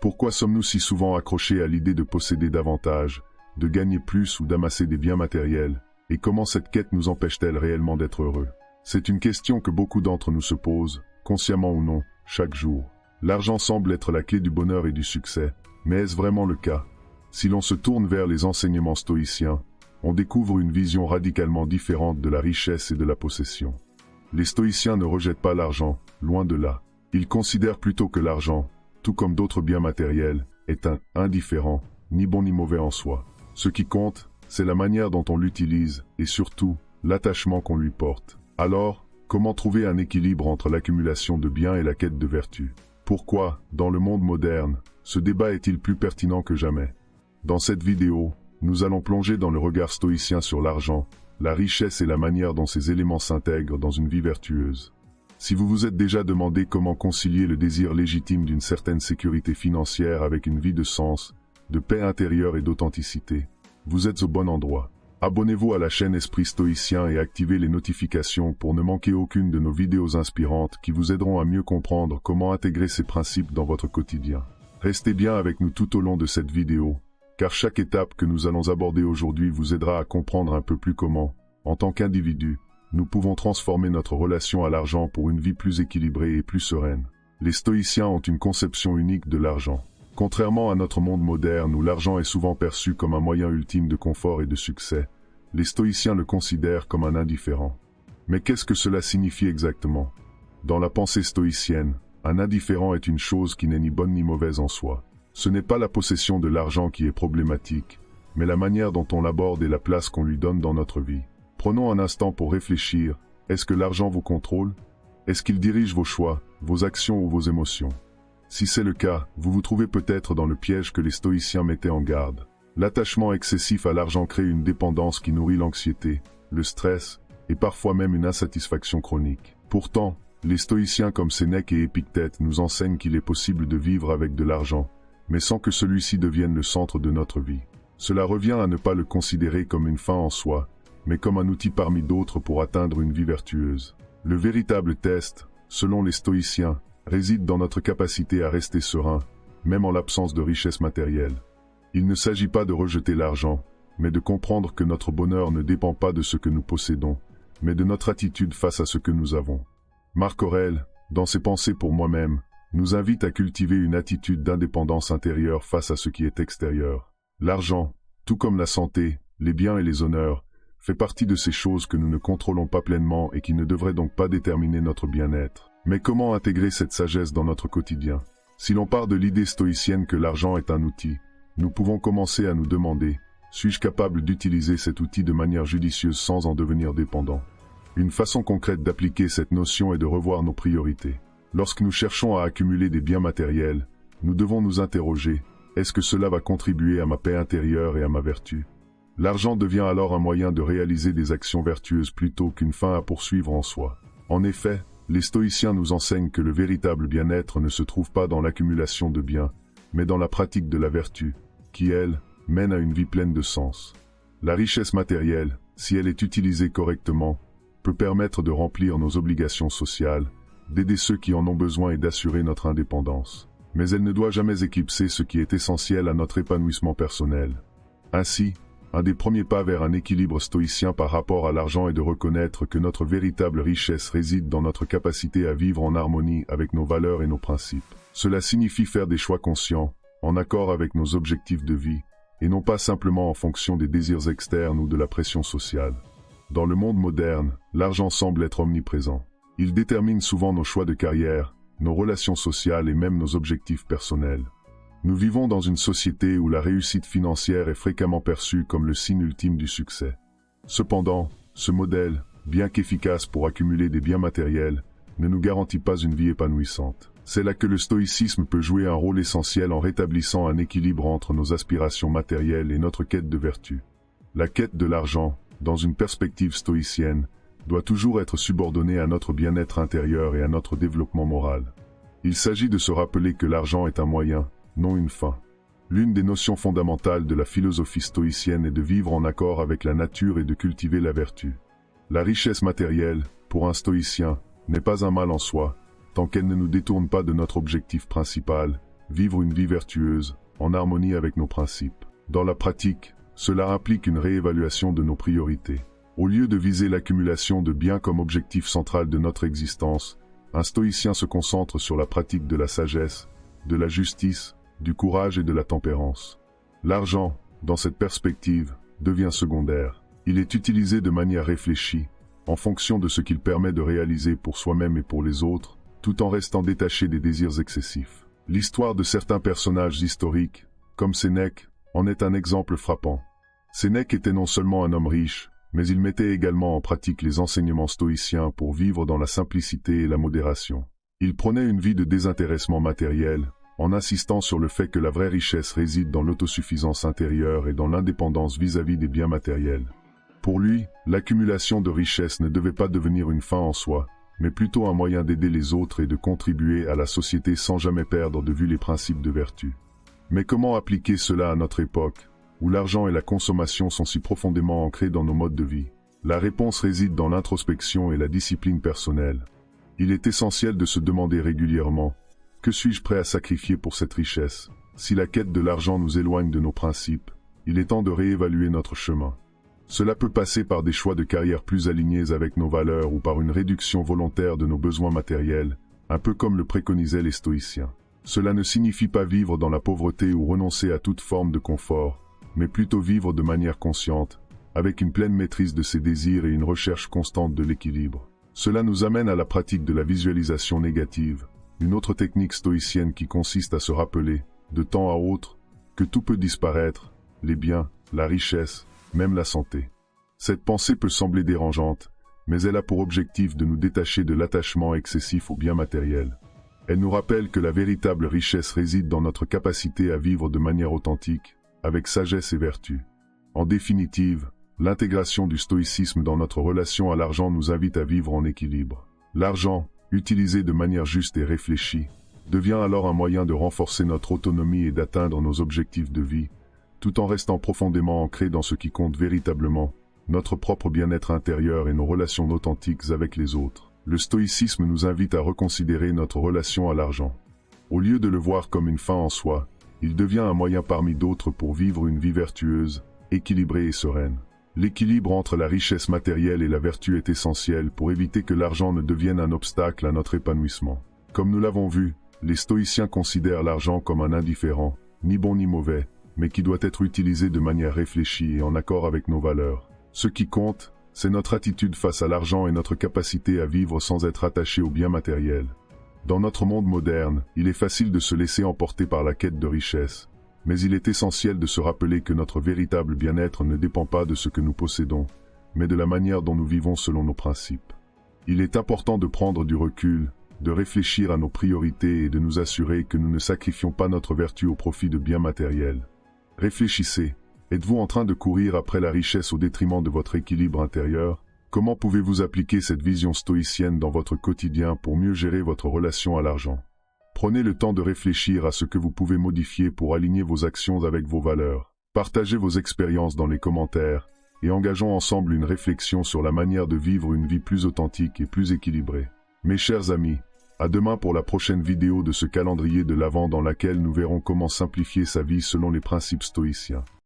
Pourquoi sommes-nous si souvent accrochés à l'idée de posséder davantage, de gagner plus ou d'amasser des biens matériels, et comment cette quête nous empêche-t-elle réellement d'être heureux? C'est une question que beaucoup d'entre nous se posent, consciemment ou non, chaque jour. L'argent semble être la clé du bonheur et du succès, mais est-ce vraiment le cas? Si l'on se tourne vers les enseignements stoïciens, on découvre une vision radicalement différente de la richesse et de la possession. Les stoïciens ne rejettent pas l'argent, loin de là. Ils considèrent plutôt que l'argent, tout comme d'autres biens matériels, est indifférent, ni bon ni mauvais en soi. Ce qui compte, c'est la manière dont on l'utilise, et surtout, l'attachement qu'on lui porte. Alors, comment trouver un équilibre entre l'accumulation de biens et la quête de vertu? Pourquoi, dans le monde moderne, ce débat est-il plus pertinent que jamais? Dans cette vidéo, nous allons plonger dans le regard stoïcien sur l'argent, la richesse et la manière dont ces éléments s'intègrent dans une vie vertueuse. Si vous vous êtes déjà demandé comment concilier le désir légitime d'une certaine sécurité financière avec une vie de sens, de paix intérieure et d'authenticité, vous êtes au bon endroit. Abonnez-vous à la chaîne Esprit Stoïcien et activez les notifications pour ne manquer aucune de nos vidéos inspirantes qui vous aideront à mieux comprendre comment intégrer ces principes dans votre quotidien. Restez bien avec nous tout au long de cette vidéo, car chaque étape que nous allons aborder aujourd'hui vous aidera à comprendre un peu plus comment, en tant qu'individu, nous pouvons transformer notre relation à l'argent pour une vie plus équilibrée et plus sereine. Les stoïciens ont une conception unique de l'argent. Contrairement à notre monde moderne où l'argent est souvent perçu comme un moyen ultime de confort et de succès, les stoïciens le considèrent comme un indifférent. Mais qu'est-ce que cela signifie exactement? Dans la pensée stoïcienne, un indifférent est une chose qui n'est ni bonne ni mauvaise en soi. Ce n'est pas la possession de l'argent qui est problématique, mais la manière dont on l'aborde et la place qu'on lui donne dans notre vie. Prenons un instant pour réfléchir. Est-ce que l'argent vous contrôle? Est-ce qu'il dirige vos choix, vos actions ou vos émotions? Si c'est le cas, vous vous trouvez peut-être dans le piège que les stoïciens mettaient en garde. L'attachement excessif à l'argent crée une dépendance qui nourrit l'anxiété, le stress, et parfois même une insatisfaction chronique. Pourtant, les stoïciens comme Sénèque et Épictète nous enseignent qu'il est possible de vivre avec de l'argent, mais sans que celui-ci devienne le centre de notre vie. Cela revient à ne pas le considérer comme une fin en soi, mais comme un outil parmi d'autres pour atteindre une vie vertueuse. Le véritable test, selon les stoïciens, réside dans notre capacité à rester serein, même en l'absence de richesse matérielle. Il ne s'agit pas de rejeter l'argent, mais de comprendre que notre bonheur ne dépend pas de ce que nous possédons, mais de notre attitude face à ce que nous avons. Marc Aurèle, dans ses Pensées pour moi-même, nous invite à cultiver une attitude d'indépendance intérieure face à ce qui est extérieur. L'argent, tout comme la santé, les biens et les honneurs, fait partie de ces choses que nous ne contrôlons pas pleinement et qui ne devraient donc pas déterminer notre bien-être. Mais comment intégrer cette sagesse dans notre quotidien? Si l'on part de l'idée stoïcienne que l'argent est un outil, nous pouvons commencer à nous demander, suis-je capable d'utiliser cet outil de manière judicieuse sans en devenir dépendant? Une façon concrète d'appliquer cette notion est de revoir nos priorités. Lorsque nous cherchons à accumuler des biens matériels, nous devons nous interroger, est-ce que cela va contribuer à ma paix intérieure et à ma vertu? L'argent devient alors un moyen de réaliser des actions vertueuses plutôt qu'une fin à poursuivre en soi. En effet, les stoïciens nous enseignent que le véritable bien-être ne se trouve pas dans l'accumulation de biens, mais dans la pratique de la vertu, qui, elle, mène à une vie pleine de sens. La richesse matérielle, si elle est utilisée correctement, peut permettre de remplir nos obligations sociales, d'aider ceux qui en ont besoin et d'assurer notre indépendance. Mais elle ne doit jamais éclipser ce qui est essentiel à notre épanouissement personnel. Ainsi, un des premiers pas vers un équilibre stoïcien par rapport à l'argent est de reconnaître que notre véritable richesse réside dans notre capacité à vivre en harmonie avec nos valeurs et nos principes. Cela signifie faire des choix conscients, en accord avec nos objectifs de vie, et non pas simplement en fonction des désirs externes ou de la pression sociale. Dans le monde moderne, l'argent semble être omniprésent. Il détermine souvent nos choix de carrière, nos relations sociales et même nos objectifs personnels. Nous vivons dans une société où la réussite financière est fréquemment perçue comme le signe ultime du succès. Cependant, ce modèle, bien qu'efficace pour accumuler des biens matériels, ne nous garantit pas une vie épanouissante. C'est là que le stoïcisme peut jouer un rôle essentiel en rétablissant un équilibre entre nos aspirations matérielles et notre quête de vertu. La quête de l'argent, dans une perspective stoïcienne, doit toujours être subordonnée à notre bien-être intérieur et à notre développement moral. Il s'agit de se rappeler que l'argent est un moyen, non une fin. L'une des notions fondamentales de la philosophie stoïcienne est de vivre en accord avec la nature et de cultiver la vertu. La richesse matérielle, pour un stoïcien, n'est pas un mal en soi, tant qu'elle ne nous détourne pas de notre objectif principal, vivre une vie vertueuse, en harmonie avec nos principes. Dans la pratique, cela implique une réévaluation de nos priorités. Au lieu de viser l'accumulation de biens comme objectif central de notre existence, un stoïcien se concentre sur la pratique de la sagesse, de la justice, du courage et de la tempérance. L'argent, dans cette perspective, devient secondaire. Il est utilisé de manière réfléchie, en fonction de ce qu'il permet de réaliser pour soi-même et pour les autres, tout en restant détaché des désirs excessifs. L'histoire de certains personnages historiques, comme Sénèque, en est un exemple frappant. Sénèque était non seulement un homme riche, mais il mettait également en pratique les enseignements stoïciens pour vivre dans la simplicité et la modération. Il prônait une vie de désintéressement matériel, en insistant sur le fait que la vraie richesse réside dans l'autosuffisance intérieure et dans l'indépendance vis-à-vis des biens matériels. Pour lui, l'accumulation de richesses ne devait pas devenir une fin en soi, mais plutôt un moyen d'aider les autres et de contribuer à la société sans jamais perdre de vue les principes de vertu. Mais comment appliquer cela à notre époque, où l'argent et la consommation sont si profondément ancrés dans nos modes de vie? La réponse réside dans l'introspection et la discipline personnelle. Il est essentiel de se demander régulièrement: que suis-je prêt à sacrifier pour cette richesse? Si la quête de l'argent nous éloigne de nos principes, il est temps de réévaluer notre chemin. Cela peut passer par des choix de carrière plus alignés avec nos valeurs ou par une réduction volontaire de nos besoins matériels, un peu comme le préconisaient les stoïciens. Cela ne signifie pas vivre dans la pauvreté ou renoncer à toute forme de confort, mais plutôt vivre de manière consciente, avec une pleine maîtrise de ses désirs et une recherche constante de l'équilibre. Cela nous amène à la pratique de la visualisation négative, une autre technique stoïcienne qui consiste à se rappeler, de temps à autre, que tout peut disparaître, les biens, la richesse, même la santé. Cette pensée peut sembler dérangeante, mais elle a pour objectif de nous détacher de l'attachement excessif aux biens matériels. Elle nous rappelle que la véritable richesse réside dans notre capacité à vivre de manière authentique, avec sagesse et vertu. En définitive, l'intégration du stoïcisme dans notre relation à l'argent nous invite à vivre en équilibre. L'argent, utilisé de manière juste et réfléchie, devient alors un moyen de renforcer notre autonomie et d'atteindre nos objectifs de vie, tout en restant profondément ancré dans ce qui compte véritablement, notre propre bien-être intérieur et nos relations authentiques avec les autres. Le stoïcisme nous invite à reconsidérer notre relation à l'argent. Au lieu de le voir comme une fin en soi, il devient un moyen parmi d'autres pour vivre une vie vertueuse, équilibrée et sereine. L'équilibre entre la richesse matérielle et la vertu est essentiel pour éviter que l'argent ne devienne un obstacle à notre épanouissement. Comme nous l'avons vu, les stoïciens considèrent l'argent comme un indifférent, ni bon ni mauvais, mais qui doit être utilisé de manière réfléchie et en accord avec nos valeurs. Ce qui compte, c'est notre attitude face à l'argent et notre capacité à vivre sans être attaché aux biens matériels. Dans notre monde moderne, il est facile de se laisser emporter par la quête de richesse, mais il est essentiel de se rappeler que notre véritable bien-être ne dépend pas de ce que nous possédons, mais de la manière dont nous vivons selon nos principes. Il est important de prendre du recul, de réfléchir à nos priorités et de nous assurer que nous ne sacrifions pas notre vertu au profit de biens matériels. Réfléchissez, êtes-vous en train de courir après la richesse au détriment de votre équilibre intérieur? Comment pouvez-vous appliquer cette vision stoïcienne dans votre quotidien pour mieux gérer votre relation à l'argent? Prenez le temps de réfléchir à ce que vous pouvez modifier pour aligner vos actions avec vos valeurs. Partagez vos expériences dans les commentaires, et engageons ensemble une réflexion sur la manière de vivre une vie plus authentique et plus équilibrée. Mes chers amis, à demain pour la prochaine vidéo de ce calendrier de l'Avent dans laquelle nous verrons comment simplifier sa vie selon les principes stoïciens.